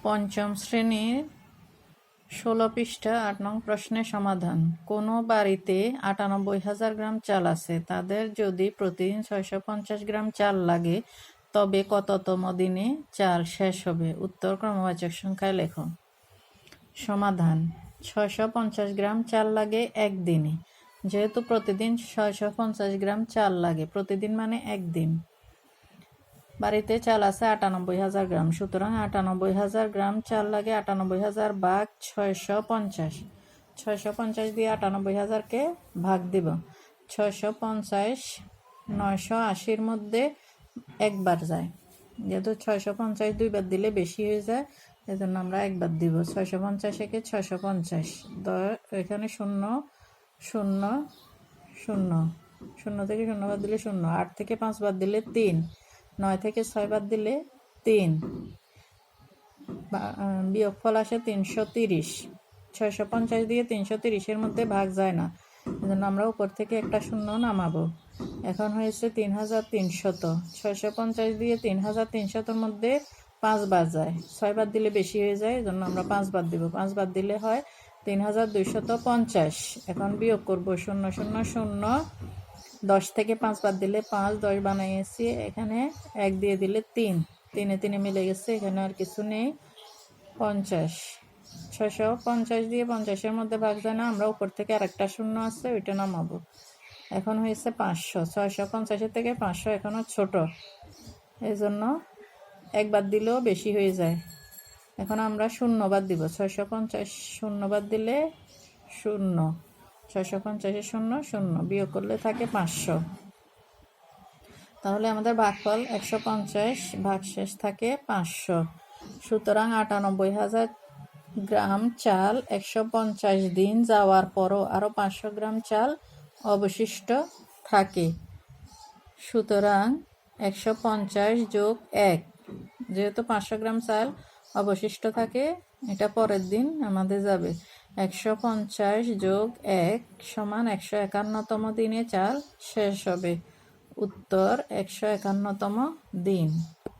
পঞ্চম শ্রেণীর ১৬ পৃষ্ঠা ৮ নং প্রশ্নের সমাধান। কোনো বাড়িতে ৯৮,০০০ গ্রাম চাল আছে, তাদের যদি প্রতিদিন ৬৫০ গ্রাম চাল লাগে তবে কততম দিনে চাল শেষ হবে? উত্তর ক্রমবাচক সংখ্যায় লেখো। সমাধান: ৬৫০ গ্রাম চাল লাগে একদিনে। যেহেতু প্রতিদিন ৬৫০ গ্রাম চাল লাগে, প্রতিদিন মানে একদিন, বাড়িতে চাল আছে ৯৮,০০০ গ্রাম, সুতরাং ৯৮,০০০ গ্রাম চাল লাগে। ৯৮,০০০ ভাগ ৬৫০, ৬৫০ দিয়ে ৯৮,০০০কে ভাগ দিব। ৬৫০ ৯৮০-র মধ্যে একবার যায়, যেহেতু ৬৫০ দুইবার দিলে বেশি হয়ে যায়, এজন্য আমরা একবার দিব। ৬৫০-কে ৬৫০, এখানে ০ ০ ০, ০ থেকে ০ বাদ দিলে ০, ৮ থেকে ৫ বাদ দিলে ৩, ৯ থেকে ৬ বাদ দিলে ৩, বিয়োগফল আসে ৩৩০। ৬৫০ দিয়ে ৩৩০-এর মধ্যে ভাগ যায় না, এজন্য আমরা উপর থেকে একটা ০ নামাবো। এখন হয়েছে ৩৩০০। ৬৫০ দিয়ে ৩৩০০-র মধ্যে ৫ বাদ যায়, ৬ বাদ দিলে বেশি হয়ে যায়, এজন্য আমরা ৫ বাদ দিব। ৫ বাদ দিলে হয় ৩২৫০। এখন বিয়োগ করব ০ ০ ০, ১০ থেকে ৫ বাদ দিলে ৫, ১০ বানাইছি, এখানে ১ দিয়ে দিলে ৩, ৩ ৩ মিলে গেছে, এখানে আর কিছু নেই। ৫০, ৬৫০ দিয়ে ৫০-এর মধ্যে ভাগ যায় না, আমরা উপর থেকে আরেকটা ০ আছে, ওইটা নামাবো। এখন হয়েছে ৫০০। ৬৫০-এর থেকে ৫০০ এখনও ছোট, এই জন্য একবার দিলেও বেশি হয়ে যায়। এখন আমরা ০ বাদ দিব। ৬৫০ ০ বাদ দিলে ০, ৬৫০-এর ০ ০, বিয়োগ করলে থাকে ৫০০। তাহলে আমাদের ভাগফল ১৫০, ভাগশেষ থাকে ৫০০। সুতরাং ৯৮,০০০ গ্রাম চাল ১৫০ দিন যাওয়ার পরও আরও ৫০০ গ্রাম চাল অবশিষ্ট থাকে। সুতরাং ১৫০ যোগ ১, যেহেতু ৫০০ গ্রাম চাল অবশিষ্ট থাকে, এটা পরের দিন আমাদের যাবে। ১৫০ যোগ ১ সমান ১৫১তম দিনে চাল শেষ হবে। উত্তর ১৫১তম দিন।